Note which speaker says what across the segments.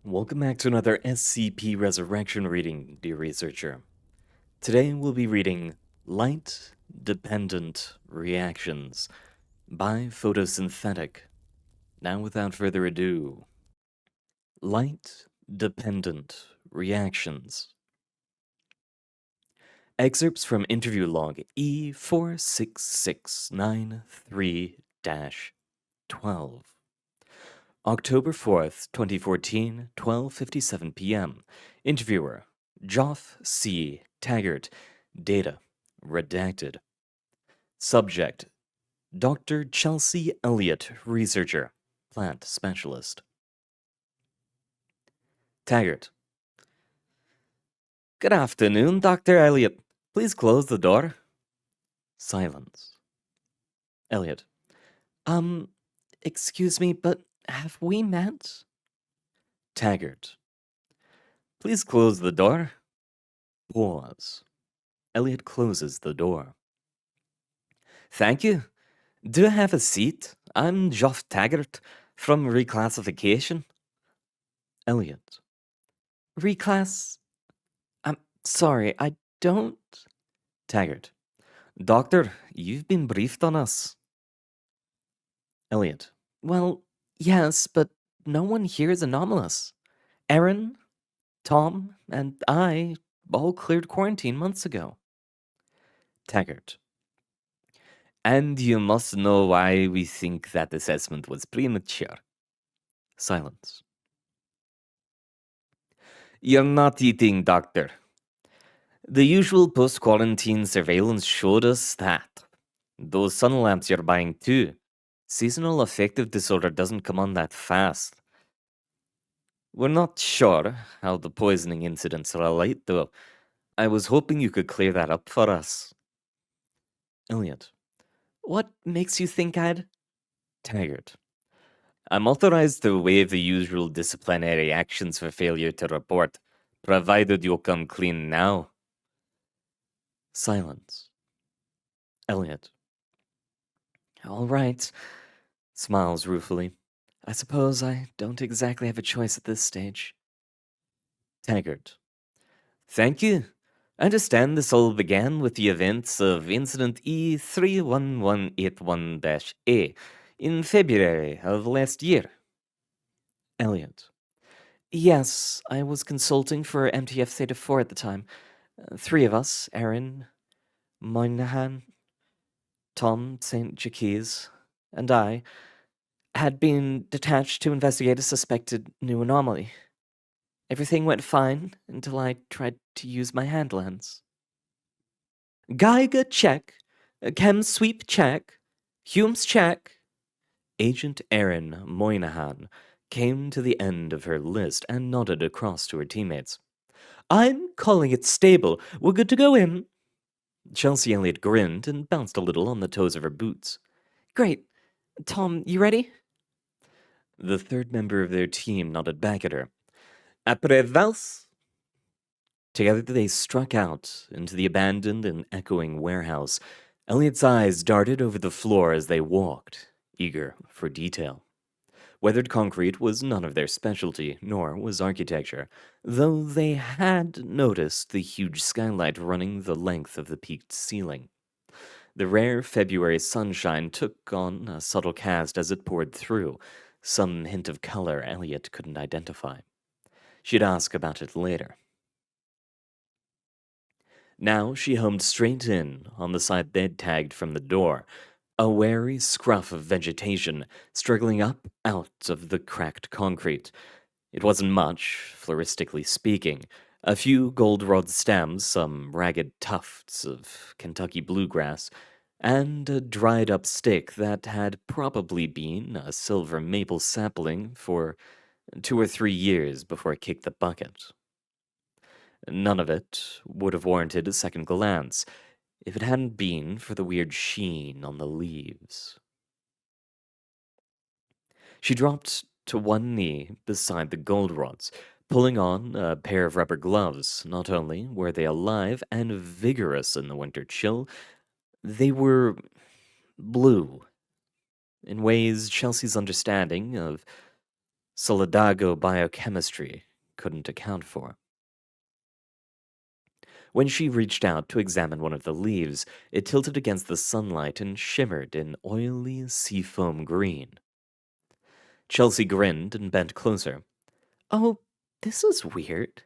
Speaker 1: Welcome back to another SCP Resurrection reading, dear researcher. Today we'll be reading Light Dependent Reactions by Photosynthetic. Now, without further ado, Light Dependent Reactions. Excerpts from interview log E46693 12. October 4th, 2014, 12:57 p.m. Interviewer: Joff C. Taggart. Data: redacted. Subject: Dr. Chelsea Elliott, researcher, plant specialist. Taggart: Good afternoon, Dr. Elliott. Please close the door. Silence. Elliott: Excuse me, but have we met? Taggart: Please close the door. Pause. Elliot closes the door. Thank you. Do I have a seat? I'm Joff Taggart from Reclassification. Elliot: Reclass? I'm sorry, I don't. Taggart: Doctor, you've been briefed on us. Elliot: Well, yes, but no one here is anomalous. Aaron, Tom, and I all cleared quarantine months ago. Taggart: And you must know why we think that assessment was premature. Silence. You're not eating, Doctor. The usual post-quarantine surveillance showed us that. Those sun lamps you're buying too. Seasonal affective disorder doesn't come on that fast. We're not sure how the poisoning incidents relate, though. I was hoping you could clear that up for us. Elliot: What makes you think I'd... Taggart: I'm authorized to waive the usual disciplinary actions for failure to report, provided you'll come clean now. Silence. Elliot: All right. Smiles ruefully. I suppose I don't exactly have a choice at this stage. Taggart: Thank you. I understand this all began with the events of Incident E31181-A in February of last year. Elliot: Yes, I was consulting for MTF Theta 4 at the time. Three of us, Aaron, Moynihan, Tom St. Jacques, and I, had been detached to investigate a suspected new anomaly. Everything went fine until I tried to use my hand lens. Geiger check. Chem sweep check. Hume's check. Agent Aaron Moynihan came to the end of her list and nodded across to her teammates. I'm calling it stable. We're good to go in. Chelsea Elliott grinned and bounced a little on the toes of her boots. Great. Tom, you ready? The third member of their team nodded back at her. Après valse. Together they struck out into the abandoned and echoing warehouse. Elliot's eyes darted over the floor as they walked, eager for detail. Weathered concrete was none of their specialty, nor was architecture, though they had noticed the huge skylight running the length of the peaked ceiling. The rare February sunshine took on a subtle cast as it poured through, some hint of color Elliot couldn't identify. She'd ask about it later. Now she homed straight in on the side they'd tagged from the door, a wary scruff of vegetation struggling up out of the cracked concrete. It wasn't much, floristically speaking. A few goldenrod stems, some ragged tufts of Kentucky bluegrass, and a dried up stick that had probably been a silver maple sapling for 2 or 3 years before it kicked the bucket. None of it would have warranted a second glance if it hadn't been for the weird sheen on the leaves. She dropped to one knee beside the goldenrods, pulling on a pair of rubber gloves. Not only were they alive and vigorous in the winter chill, they were blue in ways Chelsea's understanding of Solidago biochemistry couldn't account for. When she reached out to examine one of the leaves, it tilted against the sunlight and shimmered in oily seafoam green. Chelsea grinned and bent closer. Oh, this is weird.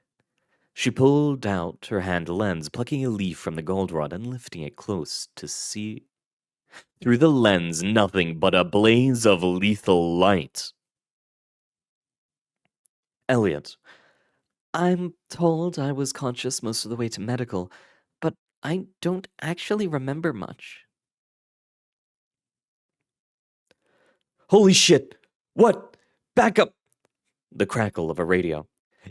Speaker 1: She pulled out her hand lens, plucking a leaf from the goldenrod and lifting it close to see. Through the lens, nothing but a blaze of lethal light. Elliot, I'm told I was conscious most of the way to medical, but I don't actually remember much. Holy shit! What? Back up! The crackle of a radio.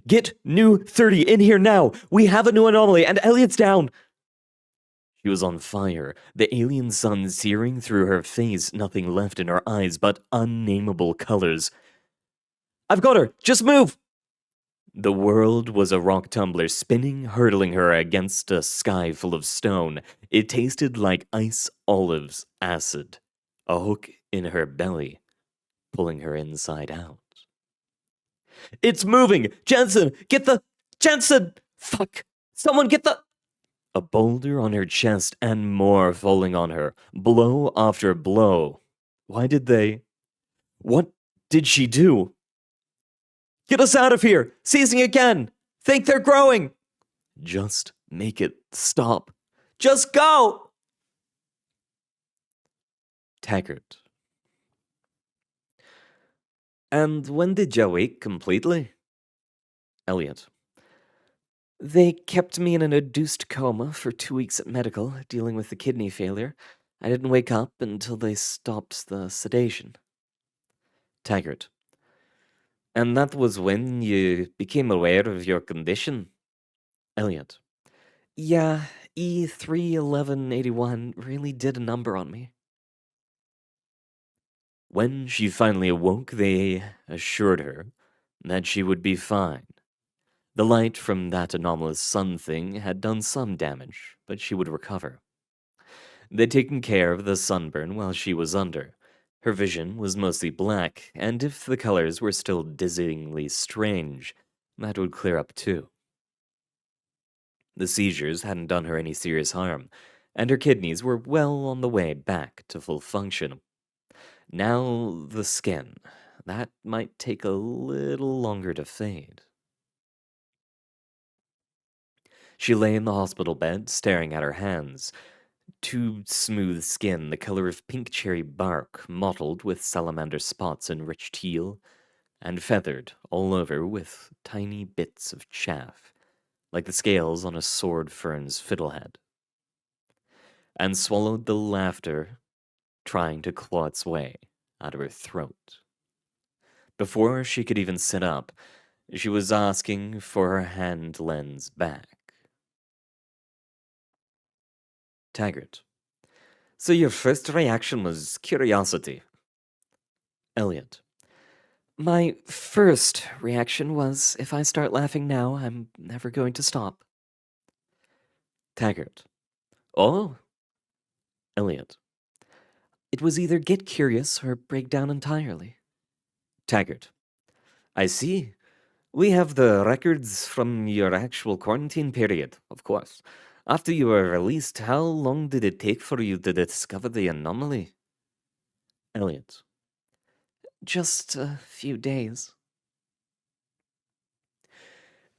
Speaker 1: Get new 30 in here now! We have a new anomaly and Elliot's down! She was on fire, the alien sun searing through her face, nothing left in her eyes but unnameable colors. I've got her! Just move! The world was a rock tumbler spinning, hurtling her against a sky full of stone. It tasted like ice olives acid, a hook in her belly, pulling her inside out. It's moving! Jensen, get the... Jensen! Fuck! Someone get the... A boulder on her chest and more falling on her, blow after blow. Why did they... What did she do? Get us out of here! Seizing again! Think they're growing! Just make it stop. Just go! Taggart. And when did you wake completely? Elliot. They kept me in an induced coma for 2 weeks at medical, dealing with the kidney failure. I didn't wake up until they stopped the sedation. Taggart. And that was when you became aware of your condition? Elliot. Yeah, E31181 really did a number on me. When she finally awoke, they assured her that she would be fine. The light from that anomalous sun thing had done some damage, but she would recover. They'd taken care of the sunburn while she was under. Her vision was mostly black, and if the colors were still dizzyingly strange, that would clear up too. The seizures hadn't done her any serious harm, and her kidneys were well on the way back to full function. Now the skin. That might take a little longer to fade. She lay in the hospital bed, staring at her hands. Too smooth skin, the color of pink cherry bark, mottled with salamander spots in rich teal, and feathered all over with tiny bits of chaff, like the scales on a sword fern's fiddlehead. And swallowed the laughter trying to claw its way out of her throat. Before she could even sit up, she was asking for her hand lens back. Taggart. So your first reaction was curiosity? Elliot. My first reaction was, if I start laughing now, I'm never going to stop. Taggart. Oh? Elliot. It was either get curious or break down entirely. Taggart. I see. We have the records from your actual quarantine period, of course. After you were released, how long did it take for you to discover the anomaly? Elliot. Just a few days.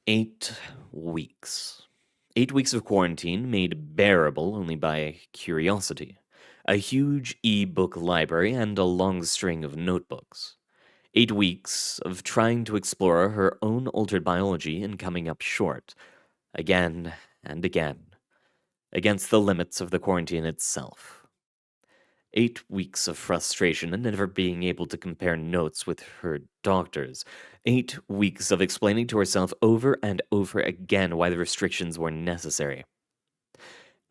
Speaker 1: 8 weeks. 8 weeks of quarantine made bearable only by curiosity. A huge e-book library and a long string of notebooks. 8 weeks of trying to explore her own altered biology and coming up short. Again and again. Against the limits of the quarantine itself. 8 weeks of frustration and never being able to compare notes with her doctors. 8 weeks of explaining to herself over and over again why the restrictions were necessary.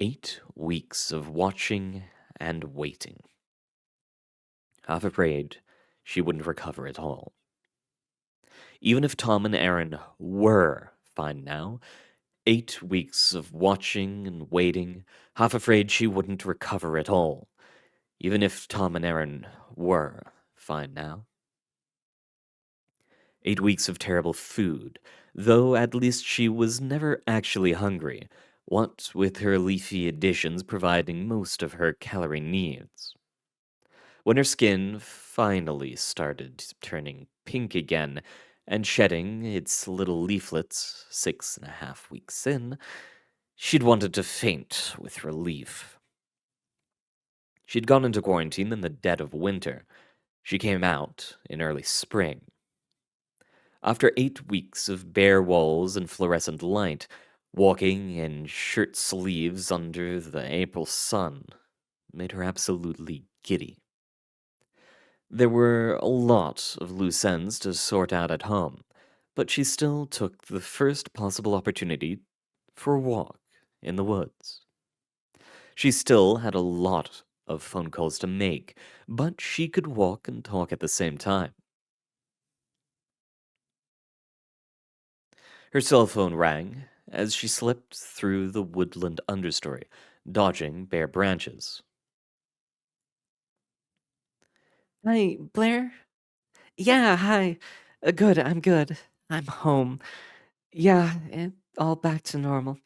Speaker 1: 8 weeks of watching and waiting. Half afraid she wouldn't recover at all. Even if Tom and Aaron were fine now, 8 weeks of watching and waiting, half afraid she wouldn't recover at all. Even if Tom and Aaron were fine now. 8 weeks of terrible food, though at least she was never actually hungry, what with her leafy additions providing most of her calorie needs. When her skin finally started turning pink again and shedding its little leaflets 6.5 weeks in, she'd wanted to faint with relief. She'd gone into quarantine in the dead of winter. She came out in early spring. After 8 weeks of bare walls and fluorescent light, walking in shirt sleeves under the April sun made her absolutely giddy. There were a lot of loose ends to sort out at home, but she still took the first possible opportunity for a walk in the woods. She still had a lot of phone calls to make, but she could walk and talk at the same time. Her cell phone rang as she slipped through the woodland understory, dodging bare branches. Hi, Blair? Yeah, hi. Good, I'm good. I'm home. Yeah, all back to normal.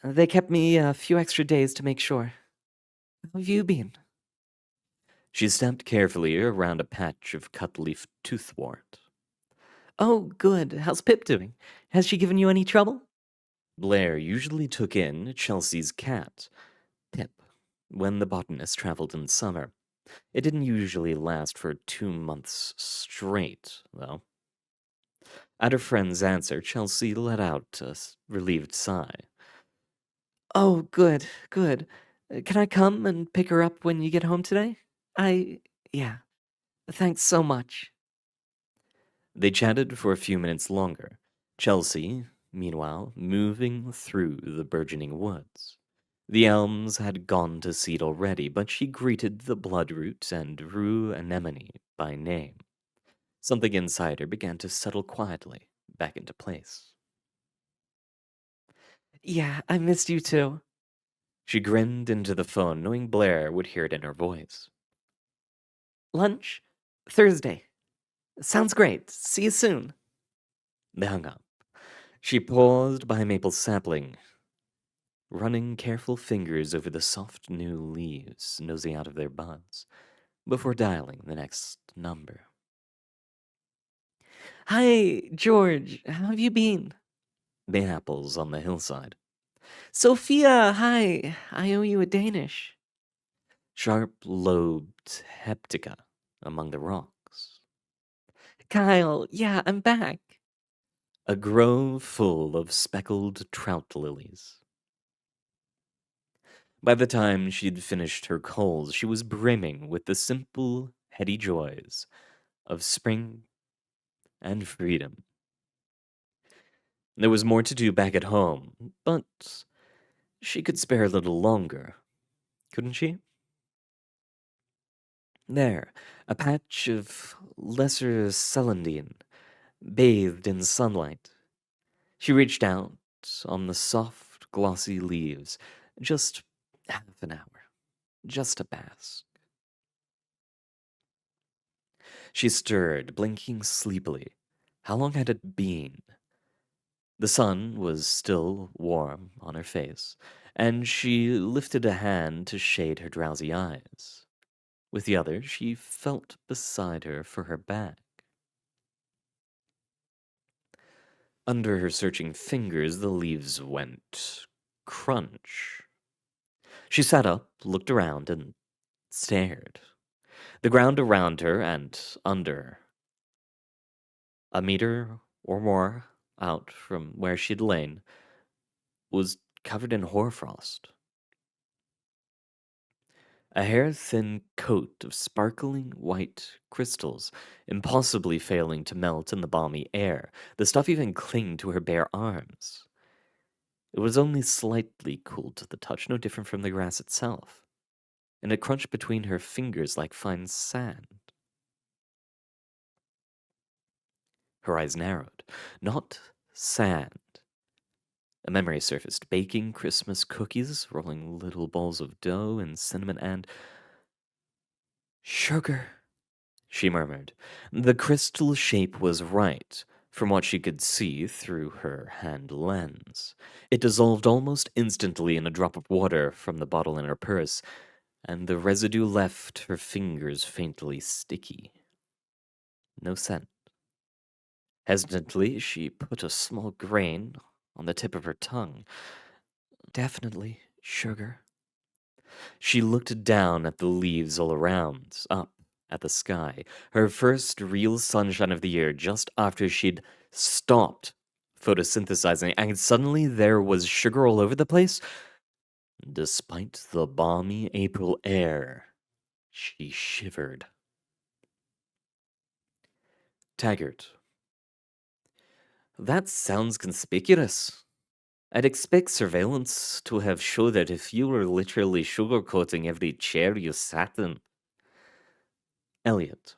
Speaker 1: They kept me a few extra days to make sure. How have you been? She stepped carefully around a patch of cutleaf toothwort. Oh, good. How's Pip doing? Has she given you any trouble? Blair usually took in Chelsea's cat, Pip, when the botanist traveled in summer. It didn't usually last for 2 months straight, though. At her friend's answer, Chelsea let out a relieved sigh. Oh, good, good. Can I come and pick her up when you get home today? Yeah, thanks so much. They chatted for a few minutes longer, Chelsea, meanwhile, moving through the burgeoning woods. The elms had gone to seed already, but she greeted the bloodroot and rue anemone by name. Something inside her began to settle quietly back into place. Yeah, I missed you too. She grinned into the phone, knowing Blair would hear it in her voice. Lunch? Thursday. Sounds great. See you soon. They hung up. She paused by a maple sapling, running careful fingers over the soft new leaves nosing out of their buds, before dialing the next number. Hi, George. How have you been? The apples on the hillside. Sophia, hi. I owe you a Danish. Sharp-lobed heptica among the rocks. Kyle, yeah, I'm back. A grove full of speckled trout lilies. By the time she'd finished her coals, she was brimming with the simple, heady joys of spring and freedom. There was more to do back at home, but she could spare a little longer, couldn't she? There, a patch of lesser celandine, bathed in sunlight. She reached out on the soft, glossy leaves. Just half an hour. Just a bask. She stirred, blinking sleepily. How long had it been? The sun was still warm on her face, and she lifted a hand to shade her drowsy eyes. With the other, she felt beside her for her bag. Under her searching fingers, the leaves went crunch. She sat up, looked around, and stared. The ground around her and under, a meter or more out from where she'd lain, was covered in hoarfrost. A hair-thin coat of sparkling white crystals, impossibly failing to melt in the balmy air. The stuff even clinged to her bare arms. It was only slightly cool to the touch, no different from the grass itself, and it crunched between her fingers like fine sand. Her eyes narrowed. Not sand. A memory surfaced. Baking Christmas cookies, rolling little balls of dough and cinnamon and sugar. she murmured. The crystal shape was right, from what she could see through her hand lens. It dissolved almost instantly in a drop of water from the bottle in her purse, and the residue left her fingers faintly sticky. No scent. Hesitantly, she put a small grain on the tip of her tongue. Definitely sugar. She looked down at the leaves all around, up at the sky, her first real sunshine of the year, just after she'd stopped photosynthesizing, and suddenly there was sugar all over the place. Despite the balmy April air, she shivered. Taggart. That sounds conspicuous. I'd expect surveillance to have showed that if you were literally sugarcoating every chair you sat in. Elliot.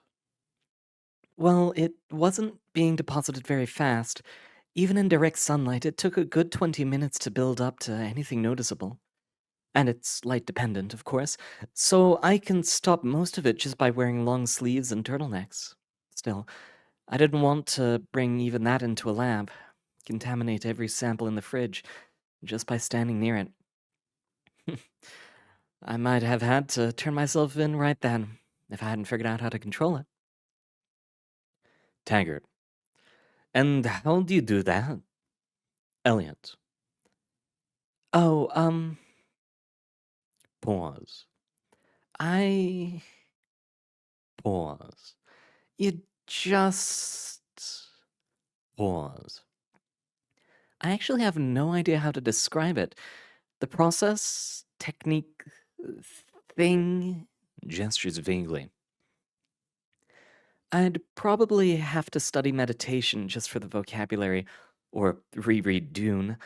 Speaker 1: Well, it wasn't being deposited very fast. Even in direct sunlight, it took a good 20 minutes to build up to anything noticeable. And it's light dependent, of course, so I can stop most of it just by wearing long sleeves and turtlenecks. Still, I didn't want to bring even that into a lab, contaminate every sample in the fridge just by standing near it. I might have had to turn myself in right then if I hadn't figured out how to control it. Taggart. And how do you do that? Elliot. Oh, pause. I pause. You just pause. I actually have no idea how to describe it. The process, technique, thing, gestures vaguely. I'd probably have to study meditation just for the vocabulary, or reread Dune.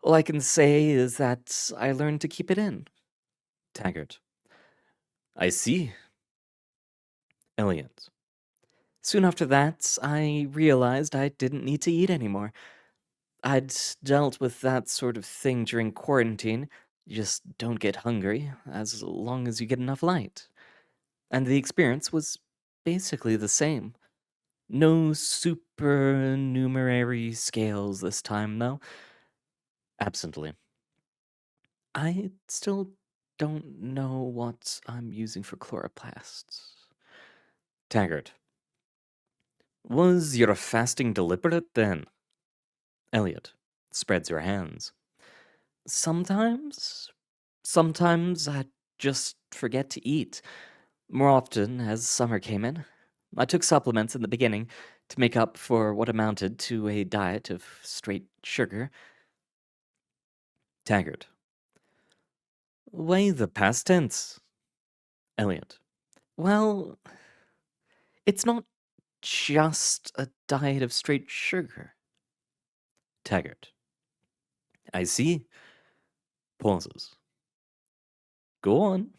Speaker 1: All I can say is that I learned to keep it in. Taggart. I see. Elliot. Soon after that, I realized I didn't need to eat anymore. I'd dealt with that sort of thing during quarantine. You just don't get hungry as long as you get enough light. And the experience was basically the same. No supernumerary scales this time, though. Absently. I still don't know what I'm using for chloroplasts. Taggart. Was your fasting deliberate then? Elliot spreads her hands. Sometimes. Sometimes I just forget to eat. More often as summer came in. I took supplements in the beginning to make up for what amounted to a diet of straight sugar. Taggart. Why the past tense? Elliot. Well, it's not just a diet of straight sugar. Taggart. I see. Pauses. Go on.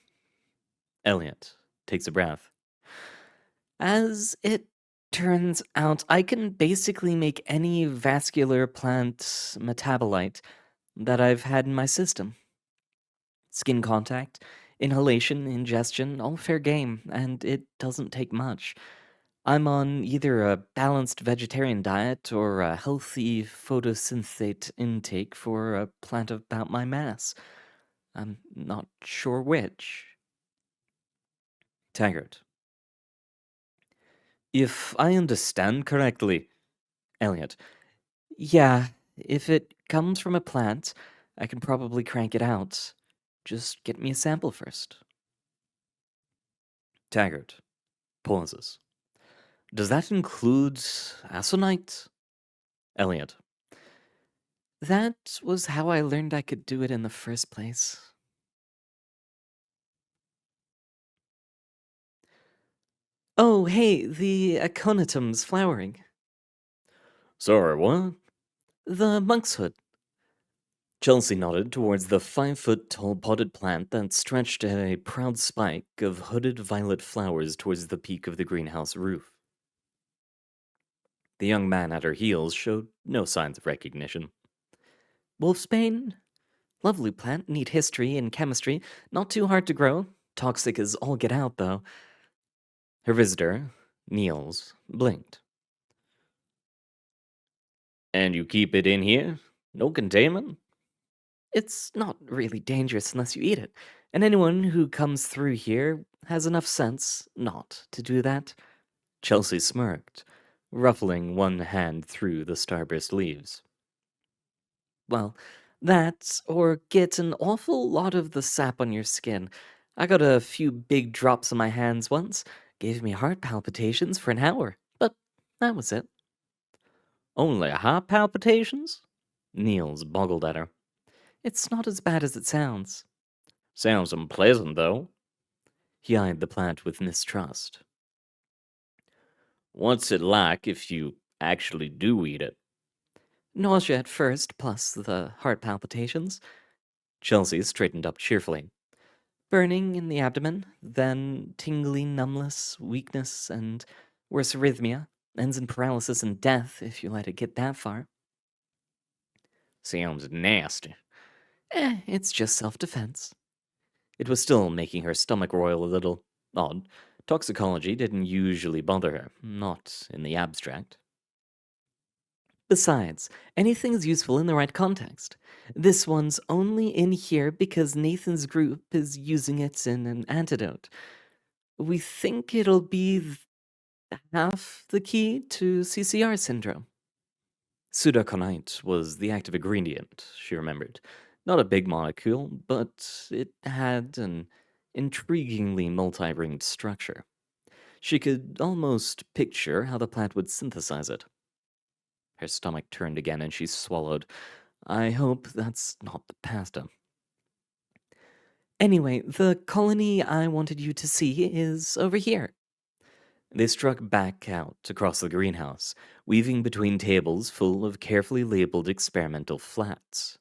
Speaker 1: Elliot takes a breath. As it turns out, I can basically make any vascular plant metabolite that I've had in my system. Skin contact, inhalation, ingestion, all fair game, and it doesn't take much. I'm on either a balanced vegetarian diet or a healthy photosynthate intake for a plant about my mass. I'm not sure which. Taggart. If I understand correctly, Elliot. Yeah, if it comes from a plant, I can probably crank it out. Just get me a sample first. Taggart. Pauses. Does that include Asonite? Elliot. That was how I learned I could do it in the first place. Oh, hey, the aconitum's flowering. Sorry, what? The monk's hood. Chelsea nodded towards the 5-foot tall potted plant that stretched a proud spike of hooded violet flowers towards the peak of the greenhouse roof. The young man at her heels showed no signs of recognition. Wolfsbane? Lovely plant, neat history and chemistry, not too hard to grow. Toxic as all get out, though. Her visitor, Niels, blinked. And you keep it in here? No containment? It's not really dangerous unless you eat it, and anyone who comes through here has enough sense not to do that. Chelsea smirked, ruffling one hand through the starburst leaves. Well, that, or get an awful lot of the sap on your skin. I got a few big drops on my hands once, gave me heart palpitations for an hour, but that was it. Only heart palpitations? Niels boggled at her. It's not as bad as it sounds. Sounds unpleasant, though. He eyed the plant with mistrust. What's it like if you actually do eat it? Nausea at first, plus the heart palpitations. Chelsea straightened up cheerfully. Burning in the abdomen, then tingling numbness, weakness, and worse arrhythmia. Ends in paralysis and death if you let it get that far. Sounds nasty. It's just self-defense. It was still making her stomach roil a little. Odd. Toxicology didn't usually bother her, not in the abstract. Besides, anything's useful in the right context. This one's only in here because Nathan's group is using it in an antidote. We think it'll be half the key to CCR syndrome. Pseudoconite was the active ingredient, she remembered. Not a big molecule, but it had an intriguingly multi-ringed structure. She could almost picture how the plant would synthesize it. Her stomach turned again and she swallowed. I hope that's not the pasta. Anyway, the colony I wanted you to see is over here. They struck back out across the greenhouse, weaving between tables full of carefully labeled experimental flats.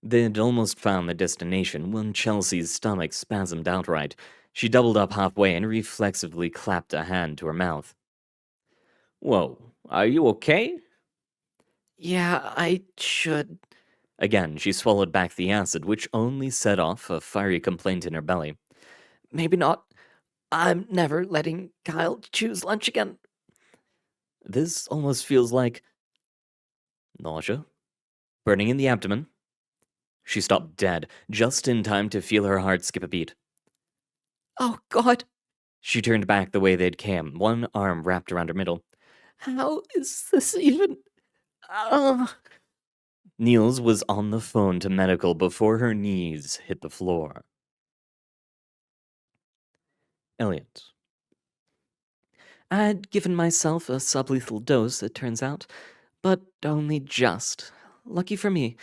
Speaker 1: They'd almost found their destination when Chelsea's stomach spasmed outright. She doubled up halfway and reflexively clapped a hand to her mouth. Whoa, are you okay? Yeah, I should. Again, she swallowed back the acid, which only set off a fiery complaint in her belly. Maybe not. I'm never letting Kyle choose lunch again. This almost feels like nausea, burning in the abdomen. She stopped dead, just in time to feel her heart skip a beat. Oh, God. She turned back the way they'd come, one arm wrapped around her middle. How is this even... Niels was on the phone to medical before her knees hit the floor. Elliot. I'd given myself a sublethal dose, it turns out, but only just. Lucky for me.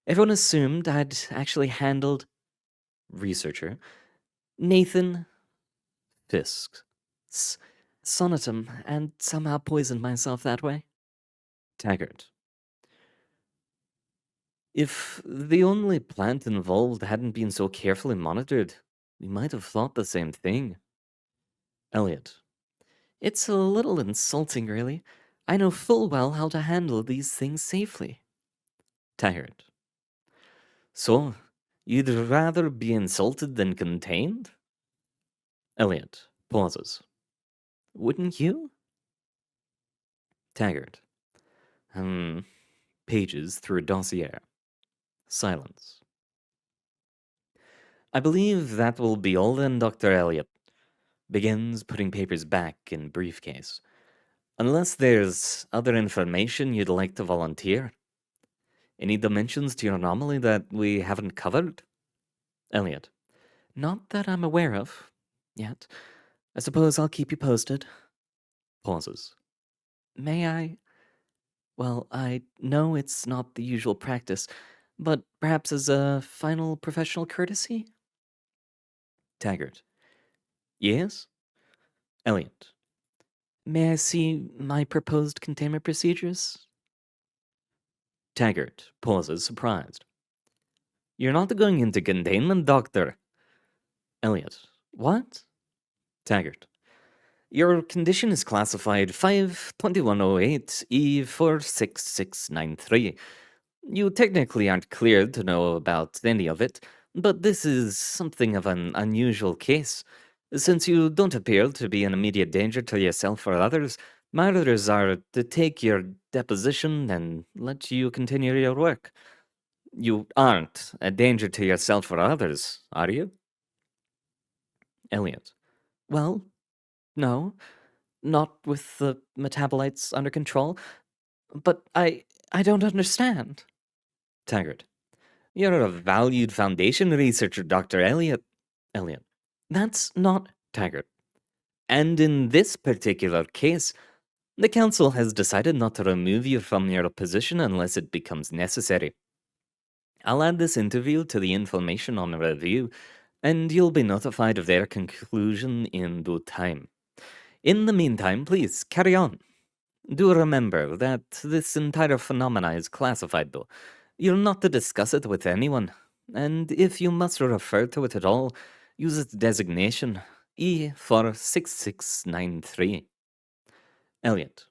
Speaker 1: Everyone assumed I'd actually handled... Researcher. Nathan Fisk's sonatum, and somehow poisoned myself that way. Taggart. If the only plant involved hadn't been so carefully monitored, we might have thought the same thing. Elliot. It's a little insulting, really. I know full well how to handle these things safely. Taggart. So, you'd rather be insulted than contained? Elliot pauses. Wouldn't you? Taggart. Pages through a dossier. Silence. I believe that will be all then, Dr. Elliot. Begins putting papers back in briefcase. Unless there's other information you'd like to volunteer. Any dimensions to your anomaly that we haven't covered? Elliot. Not that I'm aware of. Yet. I suppose I'll keep you posted. Pauses. May I? Well, I know it's not the usual practice, but perhaps as a final professional courtesy? Taggart. Yes? Elliot. May I see my proposed containment procedures? Taggart pauses, surprised. You're not going into containment, Doctor. Elliot. What? Taggart. Your condition is classified 52108E46693. You technically aren't cleared to know about any of it, but this is something of an unusual case. Since you don't appear to be in immediate danger to yourself or others, my orders are to take your deposition and let you continue your work. You aren't a danger to yourself or others, are you? Elliot. Well, no, not with the metabolites under control, but I don't understand. Taggart. You're a valued Foundation researcher, Dr. Elliot. Elliot. That's not Taggart. And in this particular case, the Council has decided not to remove you from your position unless it becomes necessary. I'll add this interview to the information on review, and you'll be notified of their conclusion in due time. In the meantime, please carry on. Do remember that this entire phenomena is classified, though. You're not to discuss it with anyone, and if you must refer to it at all, use its designation E for 6693. Elliot.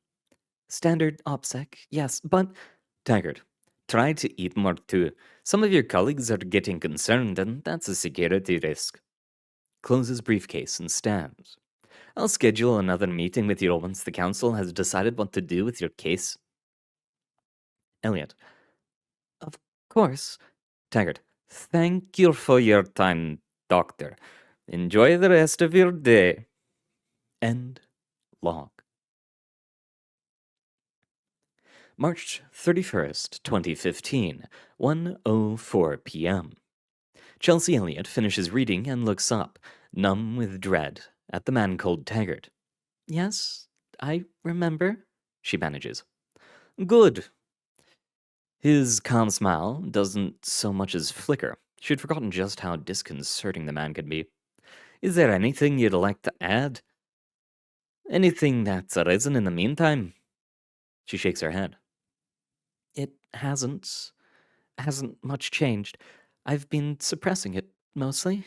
Speaker 1: Standard OPSEC, yes, but Taggart. Try to eat more too. Some of your colleagues are getting concerned, and that's a security risk. Closes briefcase and stands. I'll schedule another meeting with you once the council has decided what to do with your case. Elliot. Of course. Taggart. Thank you for your time, Doctor. Enjoy the rest of your day. End log. March 31st, 2015, 1:04 p.m. Chelsea Elliott finishes reading and looks up, numb with dread, at the man called Taggart. Yes, I remember, she manages. Good. His calm smile doesn't so much as flicker. She'd forgotten just how disconcerting the man could be. Is there anything you'd like to add? Anything that's arisen in the meantime? She shakes her head. It hasn't much changed. I've been suppressing it, mostly.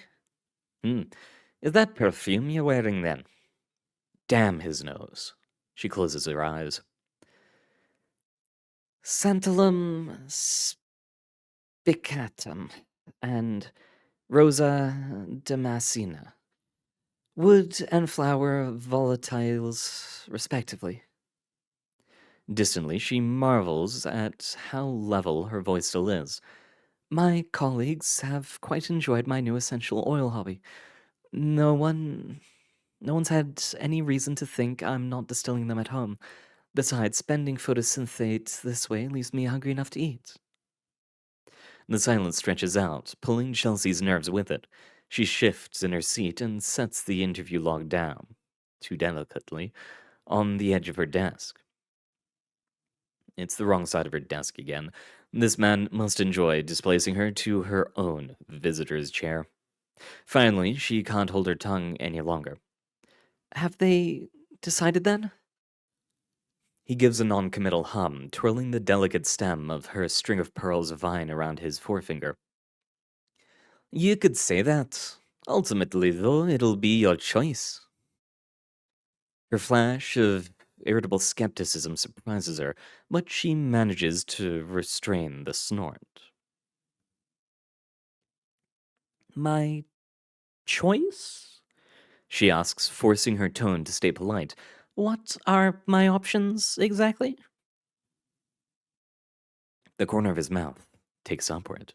Speaker 1: Is that perfume you're wearing, then? Damn his nose. She closes her eyes. Santalum spicatum and Rosa damascena. Wood and flower volatiles, respectively. Distantly, she marvels at how level her voice still is. My colleagues have quite enjoyed my new essential oil hobby. No one's had any reason to think I'm not distilling them at home. Besides, spending photosynthate this way leaves me hungry enough to eat. The silence stretches out, pulling Chelsea's nerves with it. She shifts in her seat and sets the interview log down, too delicately, on the edge of her desk. It's the wrong side of her desk again. This man must enjoy displacing her to her own visitor's chair. Finally, she can't hold her tongue any longer. Have they decided then? He gives a non-committal hum, twirling the delicate stem of her string of pearls vine around his forefinger. You could say that. Ultimately, though, it'll be your choice. Her flash of irritable skepticism surprises her, but she manages to restrain the snort. My choice? She asks, forcing her tone to stay polite. What are my options, exactly? The corner of his mouth takes upward.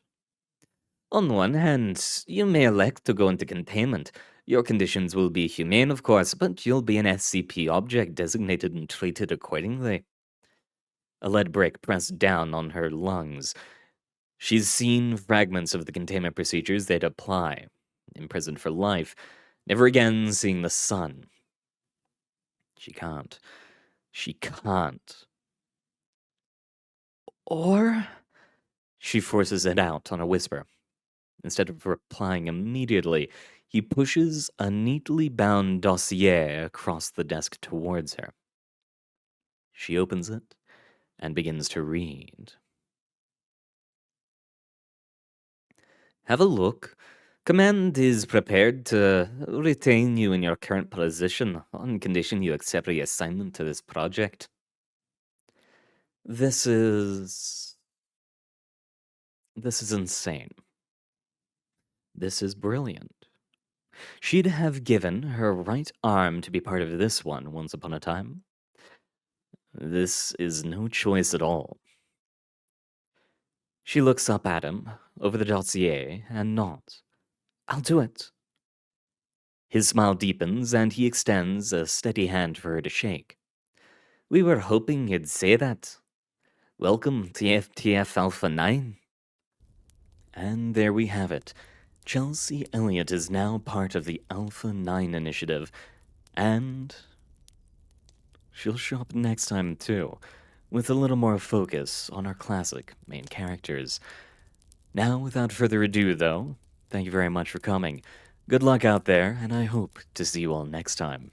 Speaker 1: On one hand, you may elect to go into containment. Your conditions will be humane, of course, but you'll be an SCP object designated and treated accordingly. A lead brick pressed down on her lungs. She's seen fragments of the containment procedures they'd apply. Imprisoned for life, never again seeing the sun. She can't. She can't. Or? She forces it out on a whisper. Instead of replying immediately, he pushes a neatly bound dossier across the desk towards her. She opens it and begins to read. Have a look. Command is prepared to retain you in your current position on condition you accept reassignment to this project. This is insane. This is brilliant. She'd have given her right arm to be part of this one once upon a time. This is no choice at all. She looks up at him, over the dossier, and nods. I'll do it. His smile deepens, and he extends a steady hand for her to shake. We were hoping you'd say that. Welcome to FTF Alpha 9. And there we have it. Chelsea Elliott is now part of the Alpha 9 initiative, and she'll show up next time too, with a little more focus on our classic main characters. Now, without further ado, though, thank you very much for coming. Good luck out there, and I hope to see you all next time.